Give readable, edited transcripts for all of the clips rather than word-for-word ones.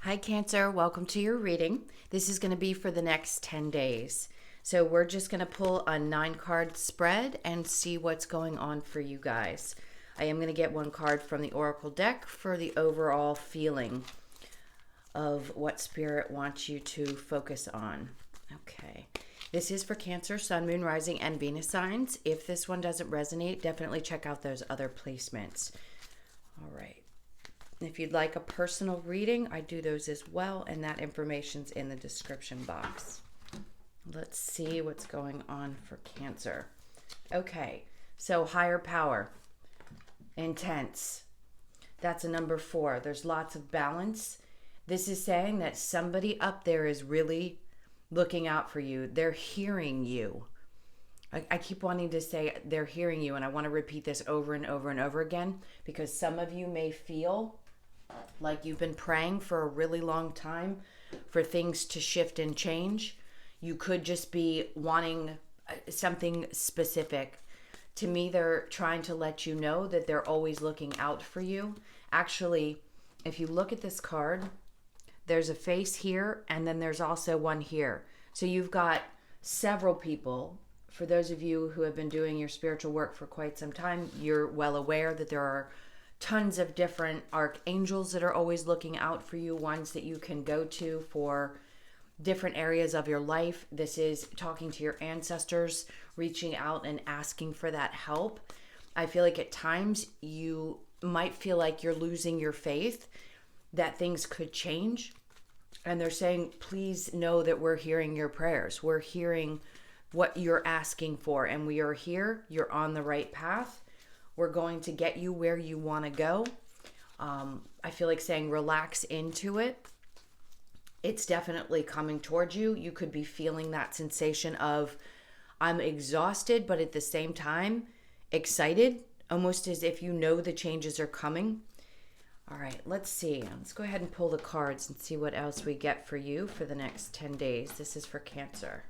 Hi, Cancer. Welcome to your reading. This is going to be for the next 10 days. So, we're just going to pull a 9-card spread and see what's going on for you guys. I am going to get one card from the Oracle deck for the overall feeling of what Spirit wants you to focus on. Okay. This is for Cancer, Sun, Moon, Rising, and Venus signs. If this one doesn't resonate, definitely check out those other placements. All right. If you'd like a personal reading, I do those as well, and that information's in the description box. Let's see what's going on for Cancer. Okay, so higher power, intense. That's a number 4. There's lots of balance. This is saying that somebody up there is really looking out for you. They're hearing you. I keep wanting to say they're hearing you, and I want to repeat this over and over and over again because some of you may feel like you've been praying for a really long time for things to shift and change. You could just be wanting something specific. To me, they're trying to let you know that they're always looking out for you. Actually, if you look at this card, there's a face here and then there's also one here. So you've got several people. For those of you who have been doing your spiritual work for quite some time, you're well aware that there are tons of different archangels that are always looking out for you, ones that you can go to for different areas of your life. This is talking to your ancestors, reaching out and asking for that help. I feel like at times you might feel like you're losing your faith, that things could change. And they're saying, please know that we're hearing your prayers. We're hearing what you're asking for, and we are here. You're on the right path. We're going to get you where you want to go. I feel like saying relax into it. It's definitely coming towards you. You could be feeling that sensation of I'm exhausted, but at the same time, excited, almost as if you know the changes are coming. All right, let's see. Let's go ahead and pull the cards and see what else we get for you for the next 10 days. This is for Cancer.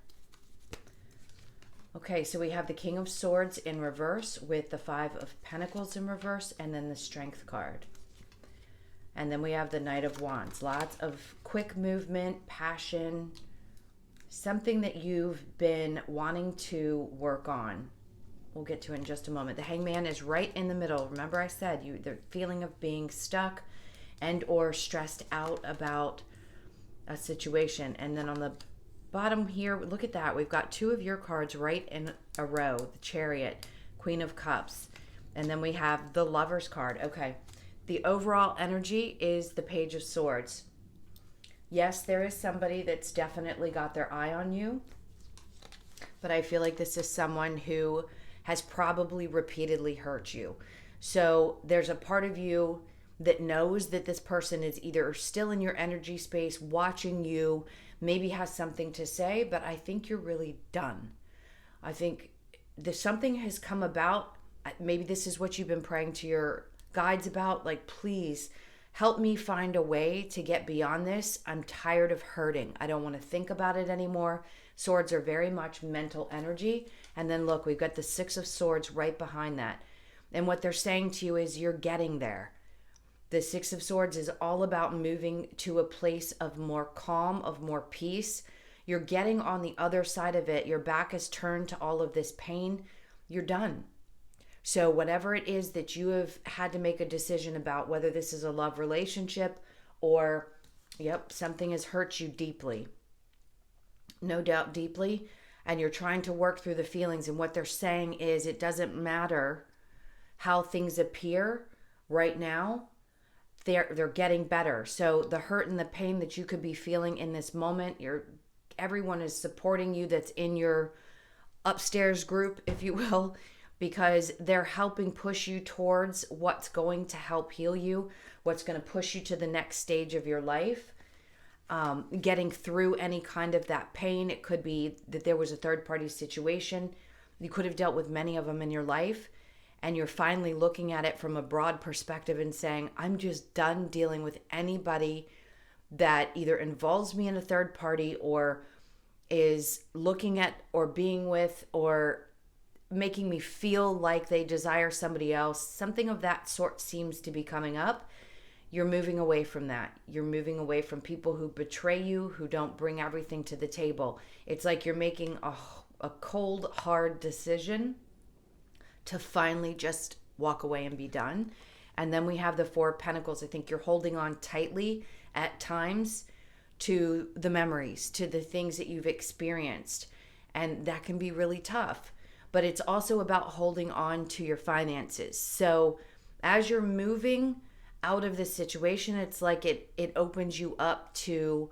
Okay, so we have the King of Swords in reverse with the 5 of Pentacles in reverse and then the Strength card. And then we have the Knight of Wands. Lots of quick movement, passion, something that you've been wanting to work on. We'll get to it in just a moment. The Hangman is right in the middle. Remember I said the feeling of being stuck and or stressed out about a situation. And then on the bottom here, look at that. We've got 2 of your cards right in a row. The Chariot, Queen of Cups. And then we have the Lover's card. Okay. The overall energy is the Page of Swords. Yes, there is somebody that's definitely got their eye on you. But I feel like this is someone who has probably repeatedly hurt you. So there's a part of you that knows that this person is either still in your energy space, watching you, maybe has something to say, but I think you're really done. I think something has come about. Maybe this is what you've been praying to your guides about. Like, please help me find a way to get beyond this. I'm tired of hurting. I don't want to think about it anymore. Swords are very much mental energy. And then look, we've got the 6 of Swords right behind that. And what they're saying to you is you're getting there. The 6 of Swords is all about moving to a place of more calm, of more peace. You're getting on the other side of it. Your back is turned to all of this pain. You're done. So whatever it is that you have had to make a decision about, whether this is a love relationship or, something has hurt you deeply, no doubt deeply, and you're trying to work through the feelings. And what they're saying is it doesn't matter how things appear right now. They're getting better. So the hurt and the pain that you could be feeling in this moment, everyone is supporting you that's in your upstairs group, if you will, because they're helping push you towards what's going to help heal you, what's going to push you to the next stage of your life, getting through any kind of that pain. It could be that there was a third-party situation. You could have dealt with many of them in your life, and you're finally looking at it from a broad perspective and saying, I'm just done dealing with anybody that either involves me in a third party or is looking at or being with or making me feel like they desire somebody else. Something of that sort seems to be coming up. you're moving away from that. You're moving away from people who betray you, who don't bring everything to the table. It's like you're making a cold, hard decision to finally just walk away and be done. And then we have the Four of Pentacles. I think you're holding on tightly at times to the memories, to the things that you've experienced. And that can be really tough. But it's also about holding on to your finances. So as you're moving out of this situation, it's like it opens you up to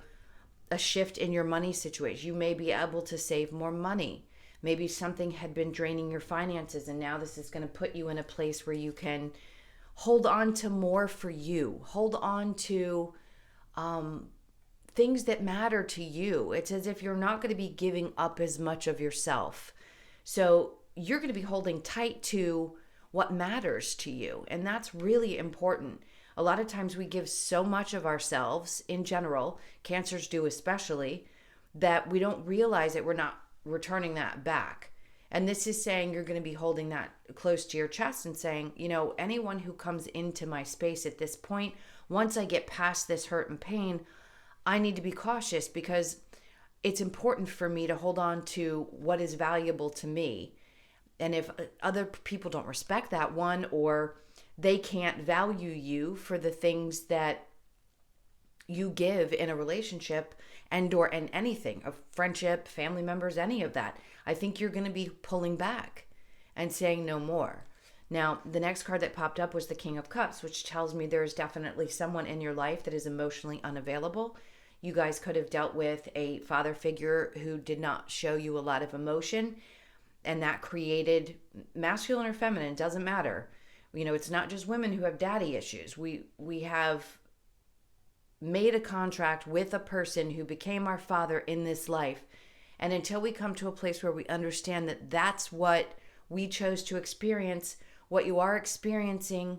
a shift in your money situation. You may be able to save more money. Maybe something had been draining your finances, and now this is going to put you in a place where you can hold on to more for you. Hold on to things that matter to you. It's as if you're not going to be giving up as much of yourself. So you're going to be holding tight to what matters to you. And that's really important. A lot of times we give so much of ourselves in general, cancers do especially, that we don't realize that we're not returning that back. And this is saying you're going to be holding that close to your chest and saying, anyone who comes into my space at this point, once I get past this hurt and pain, I need to be cautious because it's important for me to hold on to what is valuable to me. And if other people don't respect that one, or they can't value you for the things that you give in a relationship and or in anything, a friendship, family members, any of that, I think you're going to be pulling back and saying no more. Now, the next card that popped up was the King of Cups, which tells me there is definitely someone in your life that is emotionally unavailable. You guys could have dealt with a father figure who did not show you a lot of emotion, and that created, masculine or feminine, doesn't matter. It's not just women who have daddy issues. We have made a contract with a person who became our father in this life. And until we come to a place where we understand that that's what we chose to experience, what you are experiencing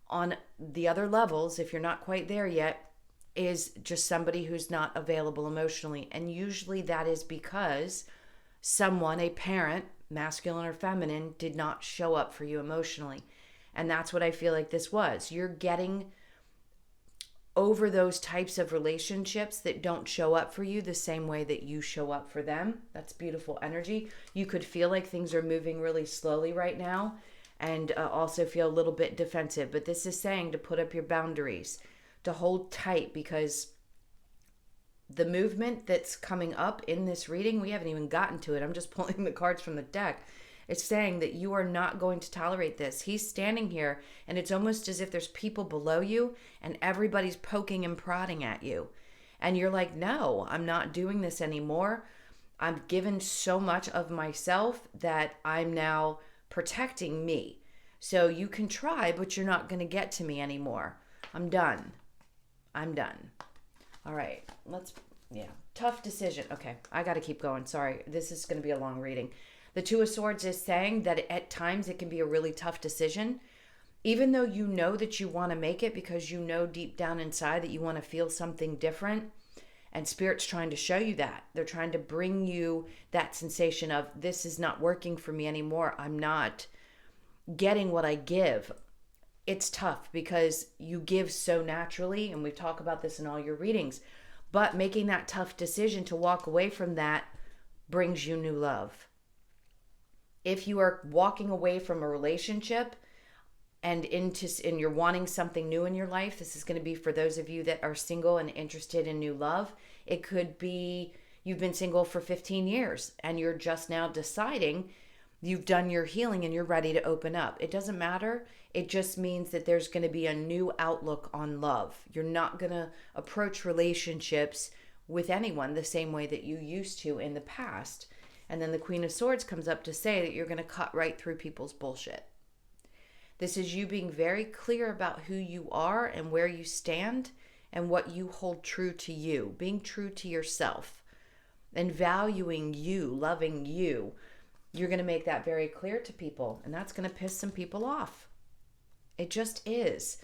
on the other levels, if you're not quite there yet, is just somebody who's not available emotionally. And usually that is because someone, a parent, masculine or feminine, did not show up for you emotionally. And that's what I feel like this was. You're getting over those types of relationships that don't show up for you the same way that you show up for them. That's beautiful energy. You could feel like things are moving really slowly right now, and also feel a little bit defensive. But this is saying to put up your boundaries, to hold tight, because the movement that's coming up in this reading, we haven't even gotten to it. I'm just pulling the cards from the deck. It's saying that you are not going to tolerate this. He's standing here, and it's almost as if there's people below you, and everybody's poking and prodding at you. And you're like, no, I'm not doing this anymore. I've given so much of myself that I'm now protecting me. So you can try, but you're not going to get to me anymore. I'm done. All right, tough decision. Okay, I got to keep going. Sorry, this is going to be a long reading. The Two of Swords is saying that at times it can be a really tough decision, even though you know that you want to make it, because you know deep down inside that you want to feel something different. And Spirit's trying to show you that. They're trying to bring you that sensation of, this is not working for me anymore. I'm not getting what I give. It's tough because you give so naturally, and we talk about this in all your readings, but making that tough decision to walk away from that brings you new love. If you are walking away from a relationship and you're wanting something new in your life, this is going to be for those of you that are single and interested in new love. It could be you've been single for 15 years and you're just now deciding you've done your healing and you're ready to open up. It doesn't matter. It just means that there's going to be a new outlook on love. You're not going to approach relationships with anyone the same way that you used to in the past. And then the Queen of Swords comes up to say that you're going to cut right through people's bullshit. This is you being very clear about who you are and where you stand and what you hold true to you. Being true to yourself and valuing you, loving you. You're going to make that very clear to people, and that's going to piss some people off. It just is.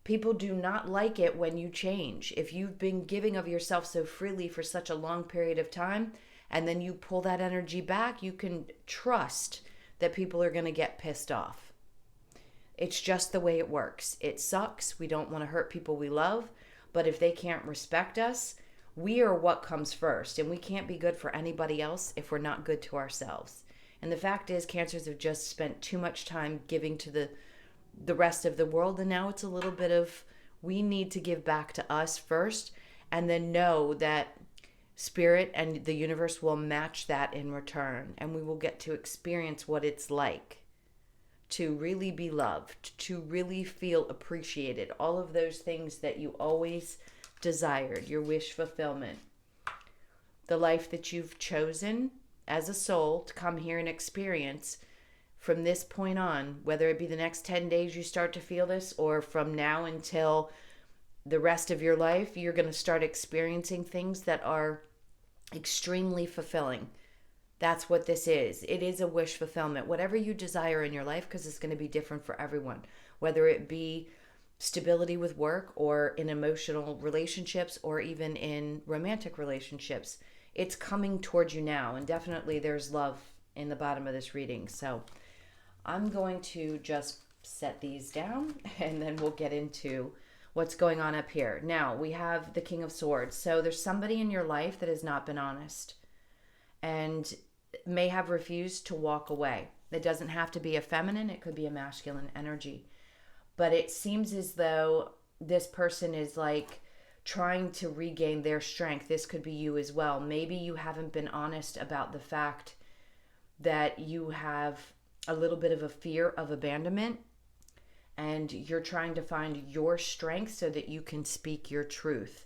People do not like it when you change. If you've been giving of yourself so freely for such a long period of time, and then you pull that energy back, you can trust that people are going to get pissed off. It's just the way it works. It sucks. We don't want to hurt people we love, but if they can't respect us, we are what comes first, and we can't be good for anybody else if we're not good to ourselves. And the fact is, cancers have just spent too much time giving to the rest of the world, and now it's a little bit of we need to give back to us first, and then know that spirit and the universe will match that in return, and we will get to experience what it's like to really be loved, to really feel appreciated, all of those things that you always desired, your wish fulfillment, the life that you've chosen as a soul to come here and experience. From this point on, whether it be the next 10 days you start to feel this, or from now until the rest of your life, you're going to start experiencing things that are extremely fulfilling. That's what this is. It is a wish fulfillment. Whatever you desire in your life, because it's going to be different for everyone, whether it be stability with work or in emotional relationships or even in romantic relationships, it's coming towards you now. And definitely there's love in the bottom of this reading. So I'm going to just set these down and then we'll get into what's going on up here. Now we have the King of Swords. So there's somebody in your life that has not been honest and may have refused to walk away. It doesn't have to be a feminine, it could be a masculine energy. But it seems as though this person is like trying to regain their strength. This could be you as well. Maybe you haven't been honest about the fact that you have a little bit of a fear of abandonment, and you're trying to find your strength so that you can speak your truth.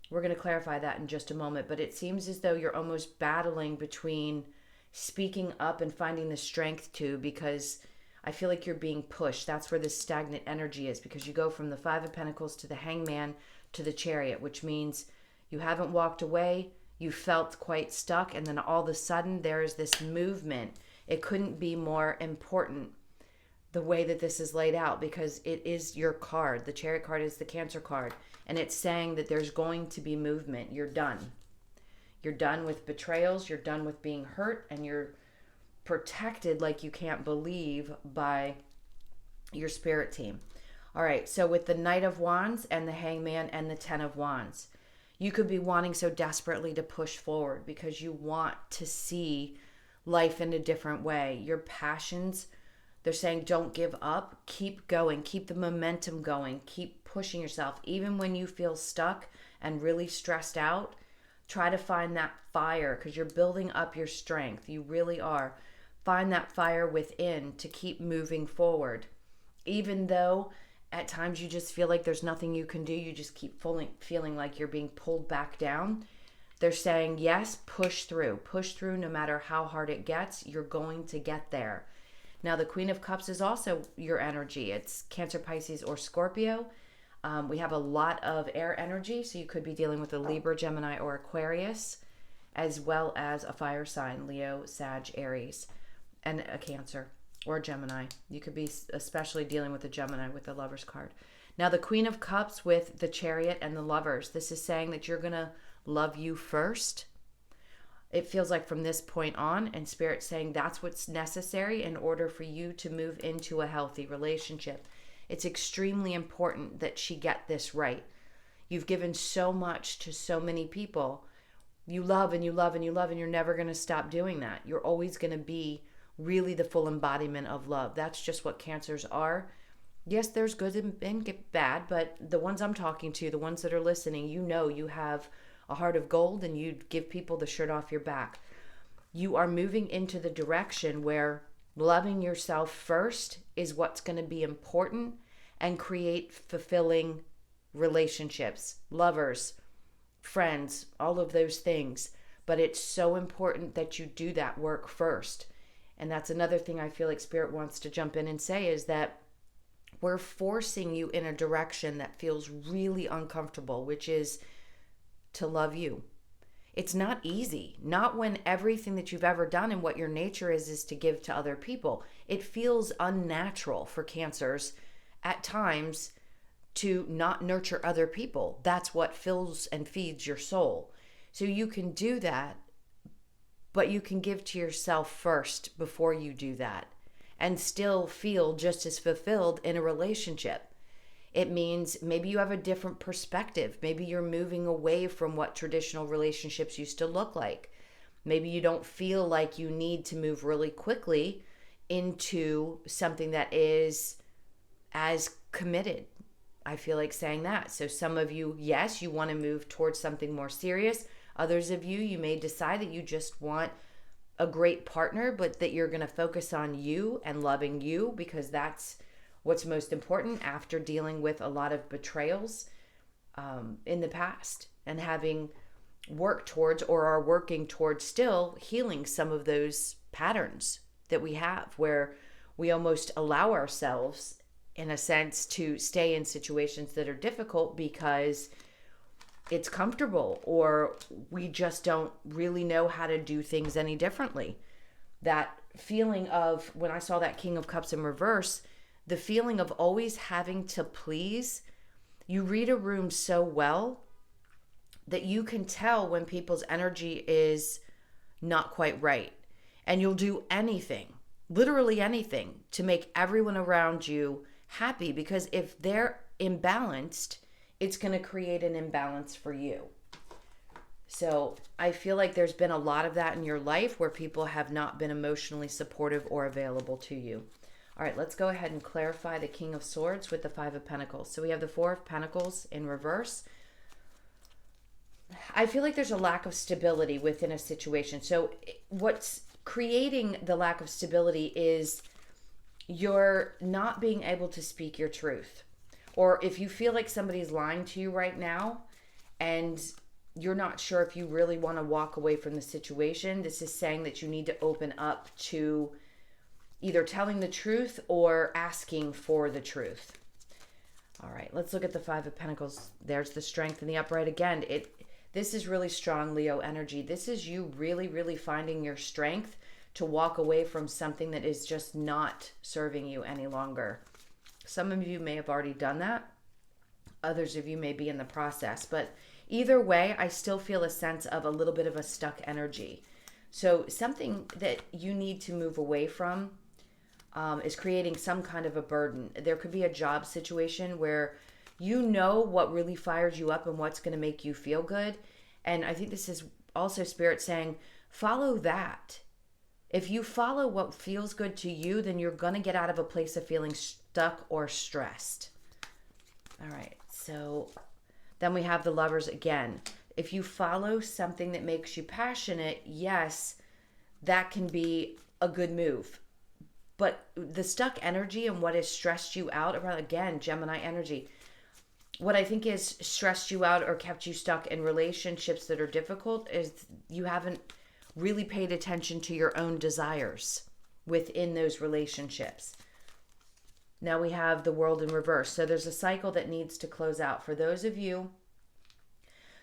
We're going to clarify that in just a moment, but it seems as though you're almost battling between speaking up and finding the strength to, because I feel like you're being pushed. That's where this stagnant energy is, because you go from the Five of Pentacles to the Hangman to the Chariot, which means you haven't walked away, you felt quite stuck, and then all of a sudden there is this movement. It couldn't be more important the way that this is laid out, because it is your card. The Chariot card is the Cancer card, and it's saying that there's going to be movement. You're done. You're done with betrayals, you're done with being hurt, and you're protected like you can't believe by your spirit team. All right, so with the Knight of Wands and the Hangman and the Ten of Wands, you could be wanting so desperately to push forward because you want to see life in a different way. Your passions, they're saying don't give up, keep going, keep the momentum going, keep pushing yourself. Even when you feel stuck and really stressed out, try to find that fire, because you're building up your strength. You really are. Find that fire within to keep moving forward. Even though at times you just feel like there's nothing you can do, you just keep feeling like you're being pulled back down. They're saying, yes, push through no matter how hard it gets. You're going to get there. Now, the Queen of Cups is also your energy. It's Cancer, Pisces, or Scorpio. We have a lot of air energy, so you could be dealing with a Libra, Gemini, or Aquarius, as well as a fire sign, Leo, Sag, Aries, and a Cancer or Gemini. You could be especially dealing with a Gemini with the Lovers card. Now, the Queen of Cups with the Chariot and the Lovers, this is saying that you're going to love you first. It feels like from this point on, and Spirit's saying that's what's necessary in order for you to move into a healthy relationship. It's extremely important that she get this right. You've given so much to so many people. You love and you love and you love, and you're never going to stop doing that. You're always going to be really the full embodiment of love. That's just what Cancers are. Yes, there's good and bad, but the ones I'm talking to, the ones that are listening, you know you have a heart of gold and you'd give people the shirt off your back. You are moving into the direction where loving yourself first is what's going to be important and create fulfilling relationships, lovers, friends, all of those things. But it's so important that you do that work first. And that's another thing I feel like Spirit wants to jump in and say, is that we're forcing you in a direction that feels really uncomfortable, which is to love you. It's not easy. Not when everything that you've ever done and what your nature is to give to other people. It feels unnatural for Cancers at times to not nurture other people. That's what fills and feeds your soul. So you can do that, but you can give to yourself first before you do that. and still feel just as fulfilled in a relationship. It means maybe you have a different perspective. Maybe you're moving away from what traditional relationships used to look like. Maybe you don't feel like you need to move really quickly into something that is as committed. I feel like saying that. So some of you, yes, you want to move towards something more serious. Others of you, you may decide that you just want a great partner, but that you're going to focus on you and loving you, because that's what's most important after dealing with a lot of betrayals in the past, and having worked towards, or are working towards still, healing some of those patterns that we have, where we almost allow ourselves, in a sense, to stay in situations that are difficult because it's comfortable, or we just don't really know how to do things any differently. That feeling of, when I saw that King of Cups in reverse, the feeling of always having to please. You read a room so well that you can tell when people's energy is not quite right. And you'll do anything, literally anything, to make everyone around you happy, because if they're imbalanced, it's going to create an imbalance for you. So I feel like there's been a lot of that in your life where people have not been emotionally supportive or available to you. All right, let's go ahead and clarify the King of Swords with the Five of Pentacles. So we have the Four of Pentacles in reverse. I feel like there's a lack of stability within a situation. So what's creating the lack of stability is you're not being able to speak your truth. Or if you feel like somebody's lying to you right now and you're not sure if you really want to walk away from the situation, this is saying that you need to open up to either telling the truth or asking for the truth. All right, let's look at the Five of Pentacles. There's the Strength in the upright again. This is really strong Leo energy. This is you really, really finding your strength to walk away from something that is just not serving you any longer. Some of you may have already done that. Others of you may be in the process. But either way, I still feel a sense of a little bit of a stuck energy. So something that you need to move away from is creating some kind of a burden. There could be a job situation where you know what really fires you up and what's going to make you feel good. And I think this is also Spirit saying, follow that. If you follow what feels good to you, then you're going to get out of a place of feeling stuck or stressed. All right, so then we have the Lovers again. If you follow something that makes you passionate, yes, that can be a good move. But the stuck energy and what has stressed you out around, again, Gemini energy, what I think is stressed you out or kept you stuck in relationships that are difficult is you haven't really paid attention to your own desires within those relationships. Now we have the World in reverse. So there's a cycle that needs to close out. For those of you,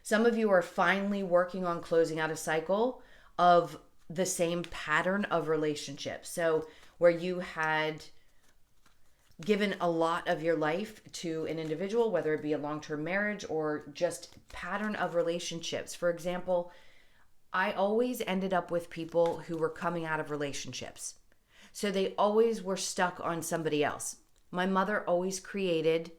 some of you are finally working on closing out a cycle of the same pattern of relationships. So where you had given a lot of your life to an individual, whether it be a long-term marriage or just pattern of relationships. For example, I always ended up with people who were coming out of relationships. So they always were stuck on somebody else. My mother always created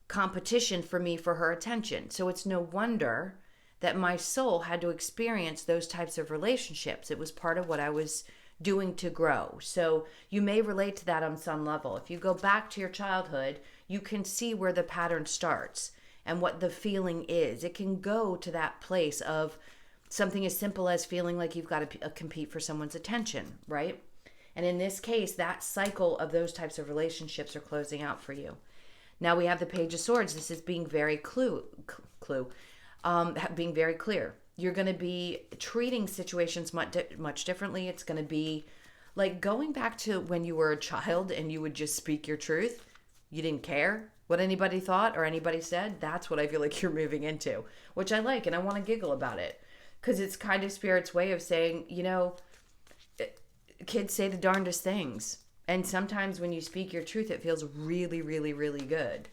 competition for me for her attention. So it's no wonder that my soul had to experience those types of relationships. It was part of what I was doing to grow. So you may relate to that on some level. If you go back to your childhood, you can see where the pattern starts and what the feeling is. It can go to that place of something as simple as feeling like you've got to compete for someone's attention, right? And in this case, that cycle of those types of relationships are closing out for you. Now we have the Page of Swords. This is being very being very clear. You're going to be treating situations much differently. It's going to be like going back to when you were a child and you would just speak your truth. You didn't care what anybody thought or anybody said. That's what I feel like you're moving into, which I like, and I want to giggle about it because it's kind of Spirit's way of saying, you know, kids say the darndest things. And sometimes when you speak your truth, it feels really, really, really good.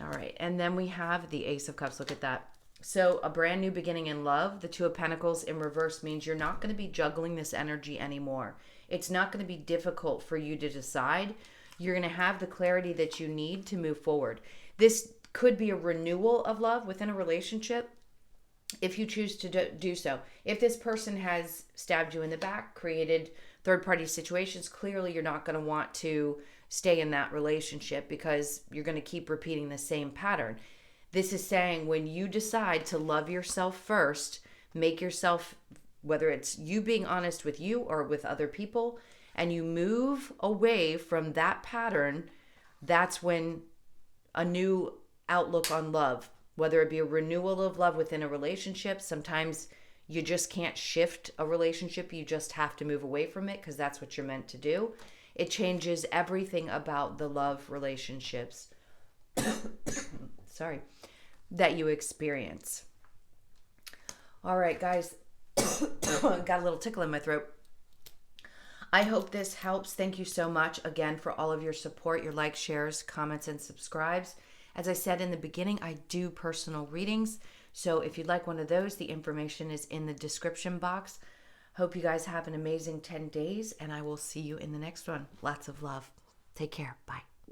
All right. And then we have the Ace of Cups. Look at that. So a brand new beginning in love, the Two of Pentacles in reverse means you're not going to be juggling this energy anymore. It's not going to be difficult for you to decide. You're going to have the clarity that you need to move forward. This could be a renewal of love within a relationship if you choose to do so. If this person has stabbed you in the back, created third-party situations, clearly you're not going to want to stay in that relationship because you're going to keep repeating the same pattern. This is saying when you decide to love yourself first, make yourself, whether it's you being honest with you or with other people, and you move away from that pattern, that's when a new outlook on love, whether it be a renewal of love within a relationship. Sometimes you just can't shift a relationship. You just have to move away from it because that's what you're meant to do. It changes everything about the love relationships. Sorry, that you experience. All right, guys, got a little tickle in my throat. I hope this helps. Thank you so much again for all of your support, your likes, shares, comments, and subscribes. As I said in the beginning, I do personal readings. So if you'd like one of those, the information is in the description box. Hope you guys have an amazing 10 days, and I will see you in the next one. Lots of love. Take care. Bye.